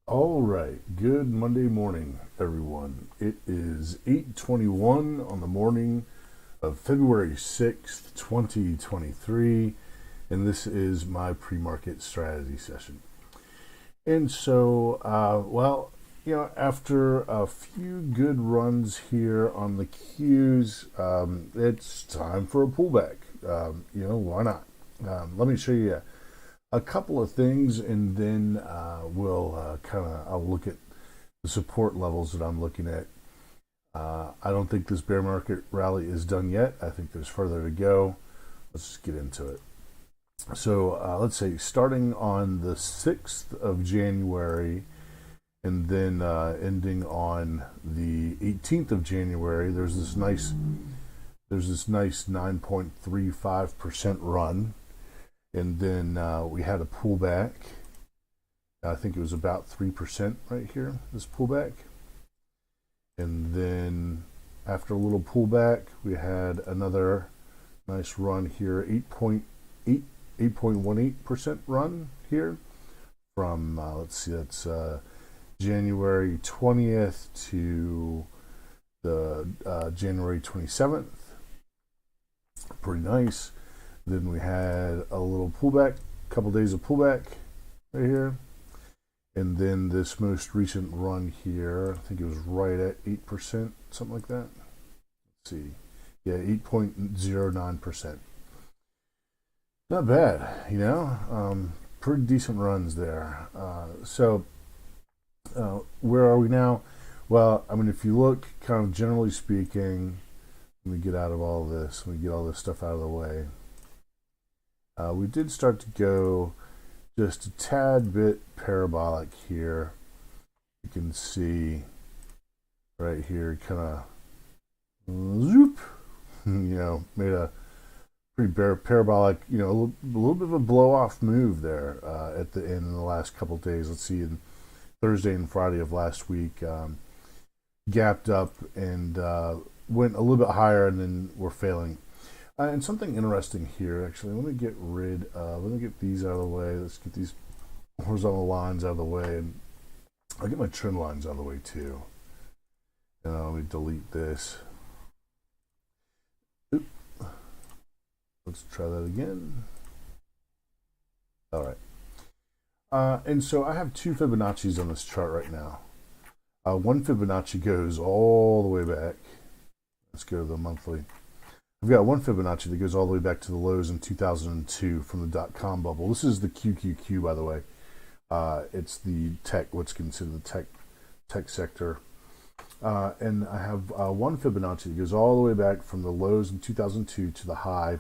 All right, good Monday morning, everyone. It is 8:21 on the morning of February 6th, 2023, and this is my pre-market strategy session. And so, after a few good runs here on the Qs, it's time for a pullback. Why not? Let me show you a couple of things, and then I'll look at the support levels that I'm looking at. I don't think this bear market rally is done yet. I think there's further to go. Let's just get into it. So let's say starting on the 6th of January and then ending on the 18th of January, there's this nice 9.35% run, and then we had a pullback. I think it was about 3% right here, this pullback. And then after a little pullback, we had another nice run here, 8.18% run here from, that's January 20th to the January 27th. Pretty nice. Then we had a little pullback, a couple days of pullback right here. And then this most recent run here, I think it was right at 8%, something like that. Let's see. Yeah, 8.09%. Not bad, pretty decent runs there. Where are we now? Well, if you look kind of generally speaking, let me get out of all this, let me get all this stuff out of the way. We did start to go just a tad bit parabolic here. You can see right here, kind of zoop, made a pretty parabolic, a little bit of a blow off move there at the end in the last couple of days. Let's see, in Thursday and Friday of last week, gapped up and went a little bit higher, and then we're failing. And something interesting here, actually, let me get these out of the way. Let's get these horizontal lines out of the way, and I'll get my trend lines out of the way too. And let me delete this. Oop. Let's try that again. All right. And so I have two Fibonacci's on this chart right now. One Fibonacci goes all the way back. Let's go to the monthly. I've got one Fibonacci that goes all the way back to the lows in 2002 from the dot-com bubble. This is the QQQ, by the way. It's the what's considered the tech sector. And I have one Fibonacci that goes all the way back from the lows in 2002 to the high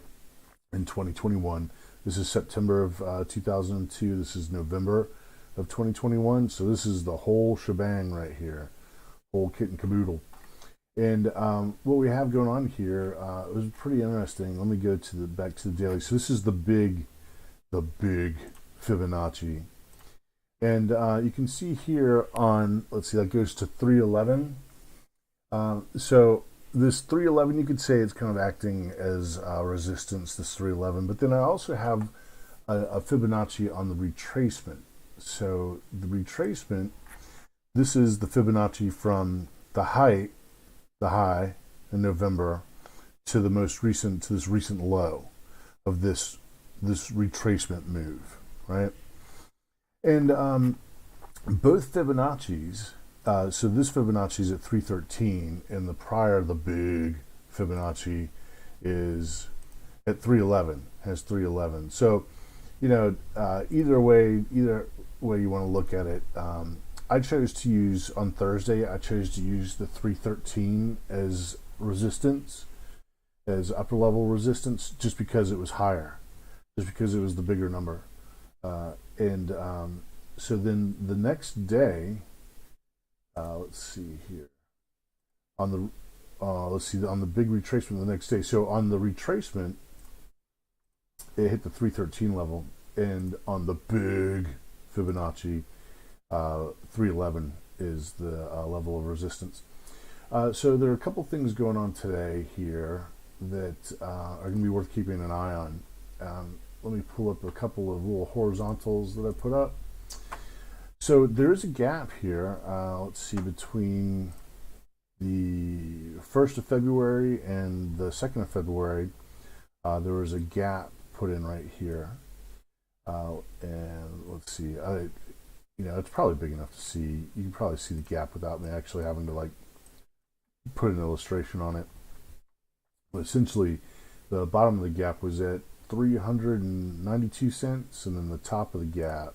in 2021. This is September of 2002. This is November of 2021. So this is the whole shebang right here, whole kit and caboodle. And what we have going on here it was pretty interesting. Let me go to back to the daily. So this is the big Fibonacci, and you can see here on, let's see, that goes to 311. So this 311, you could say it's kind of acting as resistance, this 311. But then I also have a Fibonacci on the retracement. So the retracement, this is the Fibonacci from the high in November to this recent low of this retracement move, right? And both Fibonacci's, so this Fibonacci is at 313, and the big Fibonacci is at 311, has 311. So, either way you want to look at it, I chose to use on Thursday. I chose to use the 313 as resistance, as upper level resistance, just because it was higher, just because it was the bigger number. So then the next day, let's see here, on the on the big retracement the next day. So on the retracement, it hit the 313 level, and on the big Fibonacci, 311 is the level of resistance. So there are a couple things going on today here that are going to be worth keeping an eye on. Let me pull up a couple of little horizontals that I put up. So there is a gap here. Let's see, between the 1st of February and the 2nd of February, there was a gap put in right here. And let's see, it's probably big enough to see. You can probably see the gap without me actually having to like put an illustration on it. But essentially, the bottom of the gap was at 392 cents, and then the top of the gap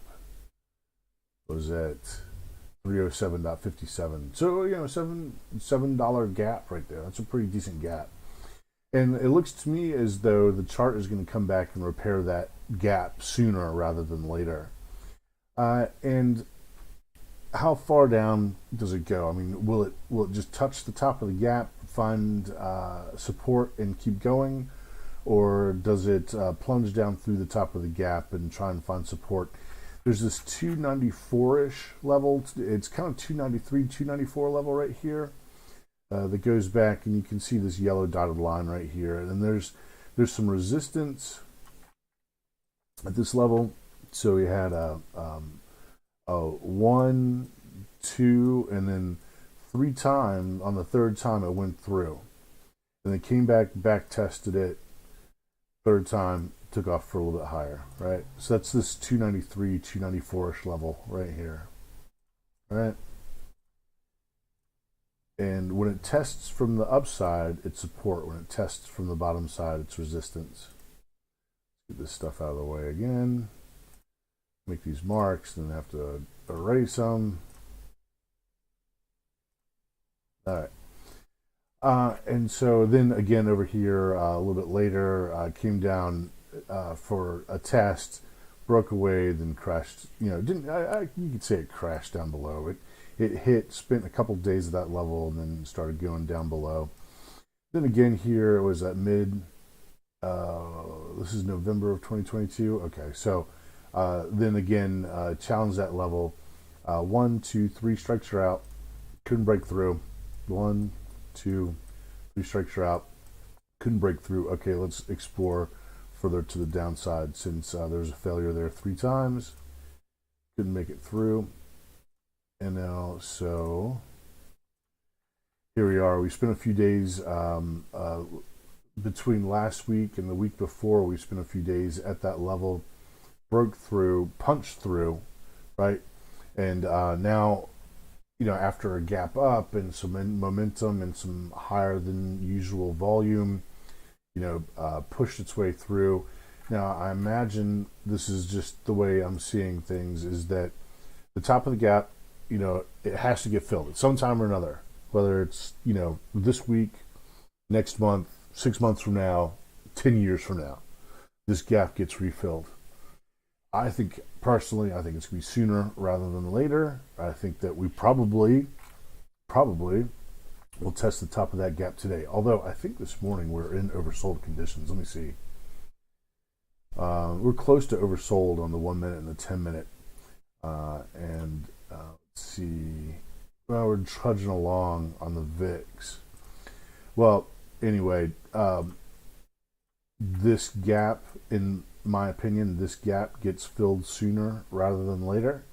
was at 307.57. So $7 gap right there. That's a pretty decent gap. And it looks to me as though the chart is going to come back and repair that gap sooner rather than later. And how far down does it go? I mean, will it just touch the top of the gap, find support, and keep going, or does it plunge down through the top of the gap and try and find support? There's this 294-ish level. It's kind of 293, 294 level right here that goes back, and you can see this yellow dotted line right here. And there's some resistance at this level. So we had a 1, 2, and then 3 times. On the 3rd time, it went through, and then came back tested it. 3rd time, took off for a little bit higher, right? So that's this 293, 294-ish level right here, right? And when it tests from the upside, it's support. When it tests from the bottom side, it's resistance. Get this stuff out of the way again. Make these marks, then have to erase them. All right. And so then again over here a little bit later, came down for a test, broke away, then crashed. You could say it crashed down below. It spent a couple days at that level and then started going down below. Then again here it was at mid. This is November of 2022. Okay, so then again challenged that level. 1, 2, 3 strikes are out. Couldn't break through. 1, 2, 3 strikes are out. Couldn't break through. Okay, let's explore further to the downside since there was a failure there 3 times. Couldn't make it through. And now, so here we are. We spent a few days between last week and the week before. We spent a few days at that level, broke through, punched through, right? And now, after a gap up and some momentum and some higher than usual volume, pushed its way through. Now, I imagine this is just the way I'm seeing things, is that the top of the gap, it has to get filled at some time or another, whether it's, this week, next month, 6 months from now, 10 years from now, this gap gets refilled. I think it's going to be sooner rather than later. I think that we probably will test the top of that gap today. Although I think this morning we're in oversold conditions. Let me see. We're close to oversold on the 1 minute and the 10 minute. And let's see. Well, we're trudging along on the VIX. Well, anyway, this gap, in my opinion, this gap gets filled sooner rather than later.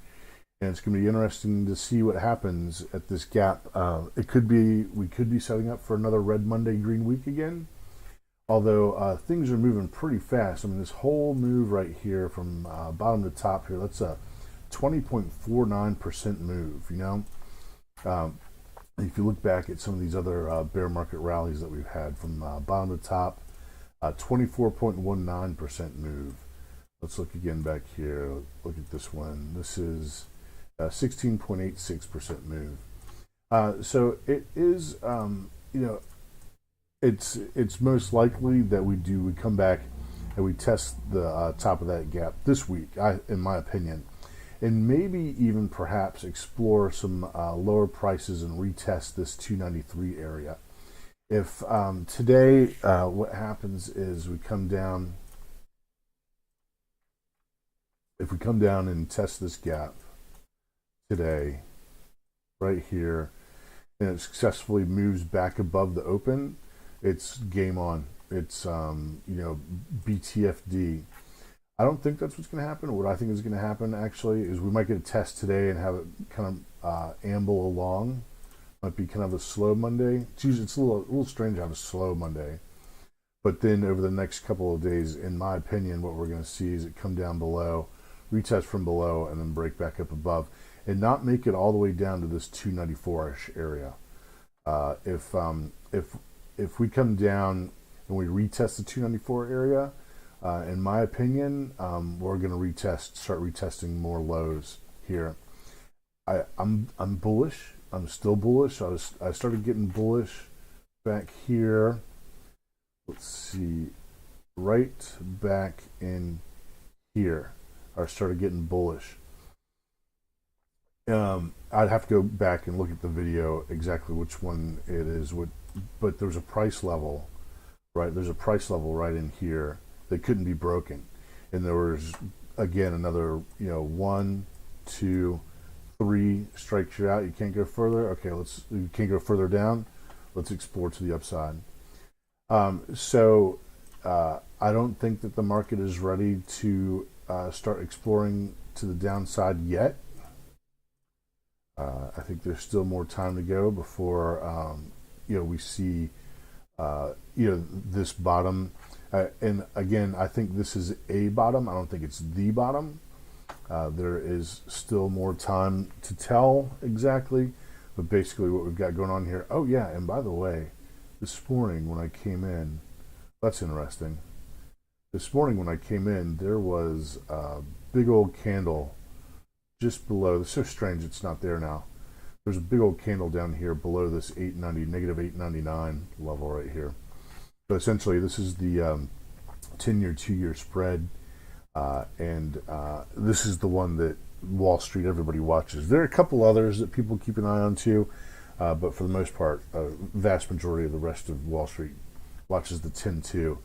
And it's going to be interesting to see what happens at this gap. We could be setting up for another Red Monday, Green Week again. Although things are moving pretty fast. I mean, this whole move right here from bottom to top here, that's a 20.49% move, if you look back at some of these other bear market rallies that we've had from bottom to top, 24.19% move. Let's look again back here. Look at this one. This is 16.86% move. So it is, it's most likely that we come back and we test the top of that gap this week, in my opinion, and maybe even perhaps explore some lower prices and retest this 293 area. If today what happens is we come down, if we come down and test this gap today, right here, and it successfully moves back above the open, it's game on. It's BTFD. I don't think that's what's going to happen. What I think is going to happen actually is we might get a test today and have it kind of amble along. Might be kind of a slow Monday. It's a little strange to have a slow Monday. But then over the next couple of days, in my opinion, what we're going to see is it come down below, retest from below, and then break back up above, and not make it all the way down to this 294-ish area. If we come down and we retest the 294 area, in my opinion, we're going to start retesting more lows here. I'm bullish. I'm still bullish. I started getting bullish back here. Let's see, right back in here. I started getting bullish. I'd have to go back and look at the video exactly which one it is. But there's a price level, right? There's a price level right in here that couldn't be broken, and there was again another 1, 2, 3 strikes you out. You can't go further. Okay, you can't go further down. Let's explore to the upside. So I don't think that the market is ready to start exploring to the downside yet. I think there's still more time to go before we see this bottom. And again, I think this is a bottom. I don't think it's the bottom. There is still more time to tell exactly, but basically what we've got going on here. Oh yeah, and by the way, this morning when I came in, that's interesting. This morning when I came in, there was a big old candle just below. It's so strange it's not there now. There's a big old candle down here below this negative 899 level right here. So essentially this is the 10-year, 2-year spread. And this is the one that Wall Street, everybody watches. There are a couple others that people keep an eye on too. But for the most part, vast majority of the rest of Wall Street watches the 10-2.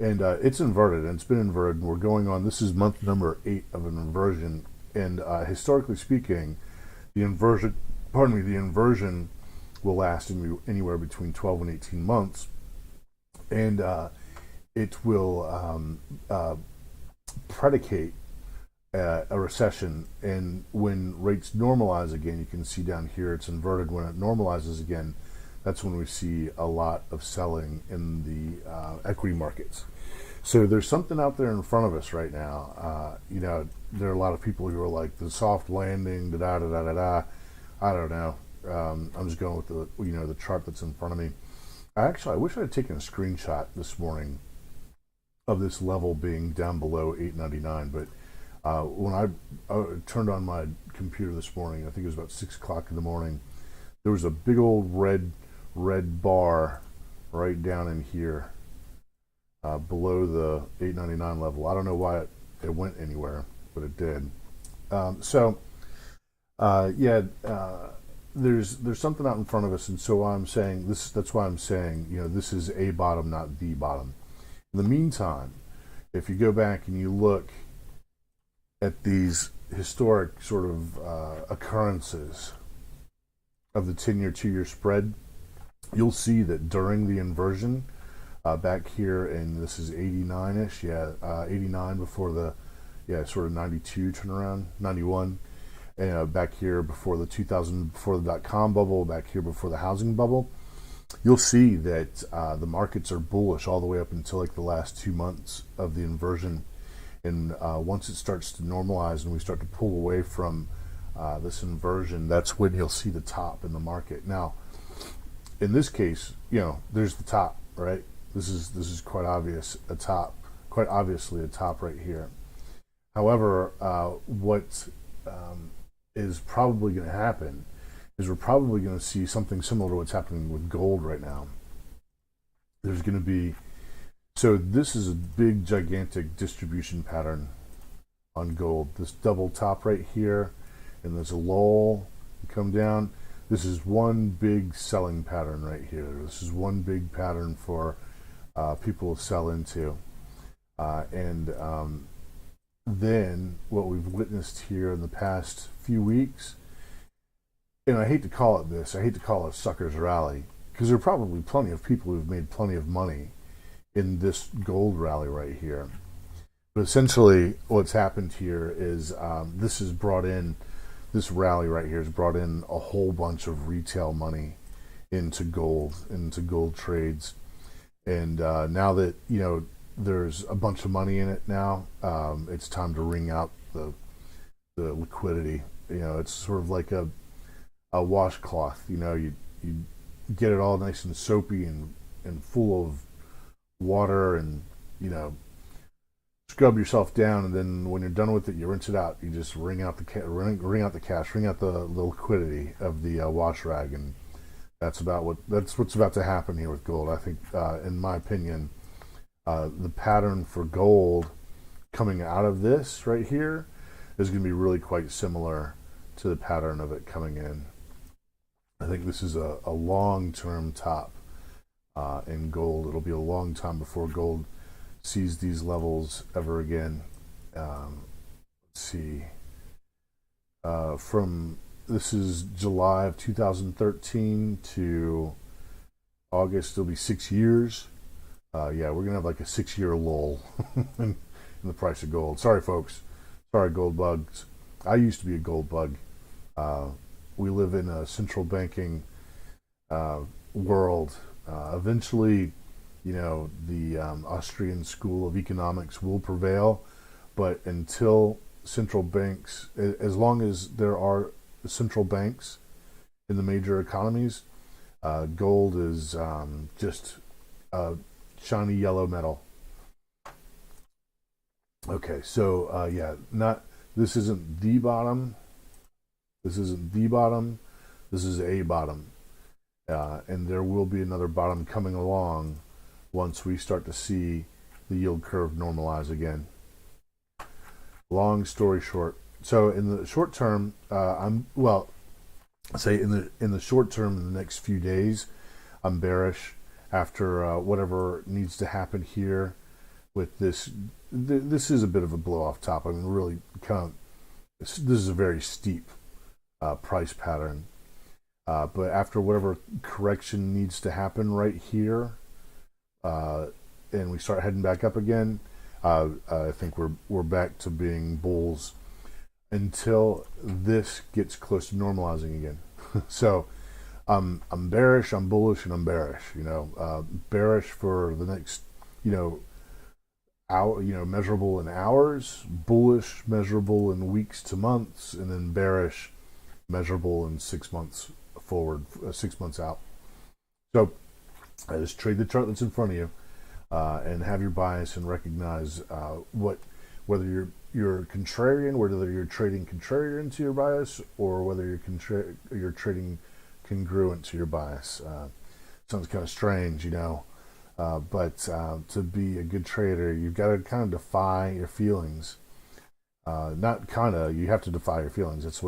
And it's inverted, and it's been inverted. And we're going on, this is month number 8 of an inversion. And historically speaking, the inversion will last anywhere between 12 and 18 months. And it will predicate a recession, and when rates normalize again, you can see down here it's inverted. When it normalizes again, that's when we see a lot of selling in the equity markets. So there's something out there in front of us right now. There are a lot of people who are like the soft landing, da da da da da. I don't know. I'm just going with the chart that's in front of me. I wish I had taken a screenshot this morning of this level being down below 899, but when I turned on my computer this morning, I think it was about 6 o'clock in the morning, there was a big old red bar right down in here below the 899 level. I don't know why it went anywhere, but it did. There's something out in front of us, and so I'm saying this. That's why I'm saying this is a bottom, not the bottom. In the meantime, if you go back and you look at these historic sort of occurrences of the 10-year, 2-year spread, you'll see that during the inversion, back here, and this is 89-ish, 89 before the, sort of 92 turnaround, 91, and back here before the dot-com bubble, back here before the housing bubble, you'll see that the markets are bullish all the way up until like the last 2 months of the inversion. And once it starts to normalize and we start to pull away from this inversion, that's when you'll see the top in the market. Now, in this case, there's the top, right? This is quite obviously a top right here. However, what is probably going to happen is we're probably going to see something similar to what's happening with gold right now. There's going to be, so this is a big, gigantic distribution pattern on gold. This double top right here, and there's a lull, you come down. This is one big selling pattern right here. This is one big pattern for people to sell into. Then what we've witnessed here in the past few weeks, and I hate to call it this, I hate to call it a sucker's rally, because there are probably plenty of people who've made plenty of money in this gold rally right here. But essentially, what's happened here is this rally right here has brought in a whole bunch of retail money into gold trades, and now that there's a bunch of money in it now, it's time to wring out the liquidity. It's sort of like a washcloth. You get it all nice and soapy and full of water, and scrub yourself down, and then when you're done with it, you rinse it out. You just wring out the wring out the cash, wring out the liquidity of the wash rag, and that's what's about to happen here with gold. I think, in my opinion, the pattern for gold coming out of this right here is going to be really quite similar to the pattern of it coming in. I think this is a long-term top in gold. It'll be a long time before gold sees these levels ever again. Let's see. From This is July of 2013 to August. It'll be 6 years. Yeah, we're gonna have like a 6-year lull in the price of gold. Sorry, folks. Sorry, gold bugs. I used to be a gold bug. We live in a central banking world. Eventually, the Austrian School of Economics will prevail, but until central banks, as long as there are central banks in the major economies, gold is just shiny yellow metal. Okay, so yeah, this isn't the bottom. This isn't the bottom. This is a bottom, and there will be another bottom coming along once we start to see the yield curve normalize again. Long story short, so in the short term, in the short term, in the next few days, I'm bearish after whatever needs to happen here with this. This is a bit of a blow off top. I mean, really, this is a very steep price pattern. But after whatever correction needs to happen right here, and we start heading back up again, I think we're back to being bulls until this gets close to normalizing again. So I'm bearish, I'm bullish, and I'm bearish. Bearish for the next hour, measurable in hours, bullish, measurable in weeks to months, and then bearish, measurable in 6 months forward, 6 months out. So I just trade the chart that's in front of you, and have your bias and recognize whether you're contrarian, whether you're trading contrarian to your bias, or whether you're trading congruent to your bias. Sounds kind of strange, but to be a good trader, you've got to kind of defy your feelings. You have to defy your feelings. That's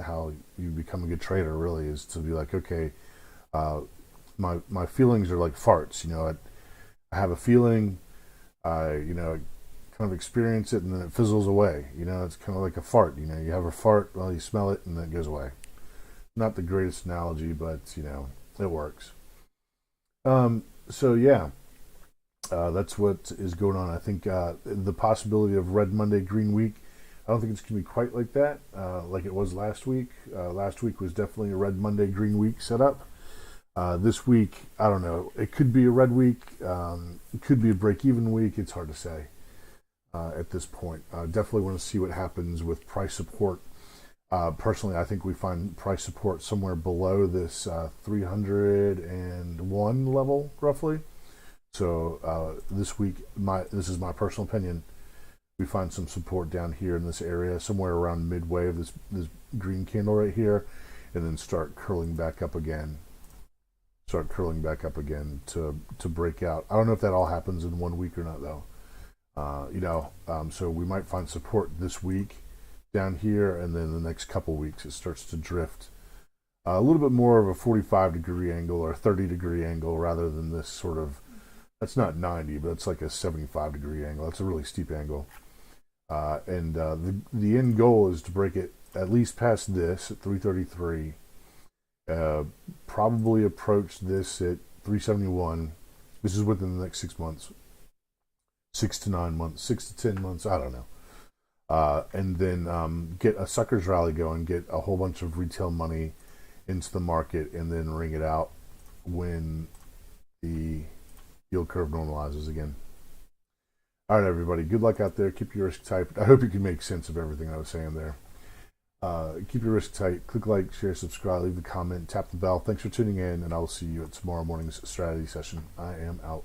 how you become a good trader, really, is to be like, okay, my feelings are like farts. I have a feeling, kind of experience it, and then it fizzles away. It's kind of like a fart. You have a fart, well, you smell it, and then it goes away. Not the greatest analogy, but it works. So yeah, that's what is going on. I think the possibility of red Monday, green week, I don't think it's going to be quite like that, like it was last week. Last week was definitely a red Monday, green week setup. This week, I don't know. It could be a red week. It could be a break-even week. It's hard to say at this point. Definitely want to see what happens with price support. Personally, I think we find price support somewhere below this 301 level, roughly. So this week, this is my personal opinion, we find some support down here in this area, somewhere around midway of this green candle right here, and then start curling back up again. To break out. I don't know if that all happens in 1 week or not, though. So we might find support this week down here, and then the next couple weeks it starts to drift a little bit more of a 45-degree angle or 30-degree angle rather than this sort of, that's not 90, but it's like a 75-degree angle. That's a really steep angle. And the end goal is to break it at least past this at 333. Probably approach this at 371. This is within the next 6 months. 6 to 9 months, 6 to 10 months, I don't know. And then get a suckers rally going, get a whole bunch of retail money into the market, and then ring it out when the yield curve normalizes again. All right, everybody. Good luck out there. Keep your risk tight. I hope you can make sense of everything I was saying there. Keep your risk tight. Click like, share, subscribe, leave the comment, tap the bell. Thanks for tuning in, and I will see you at tomorrow morning's strategy session. I am out.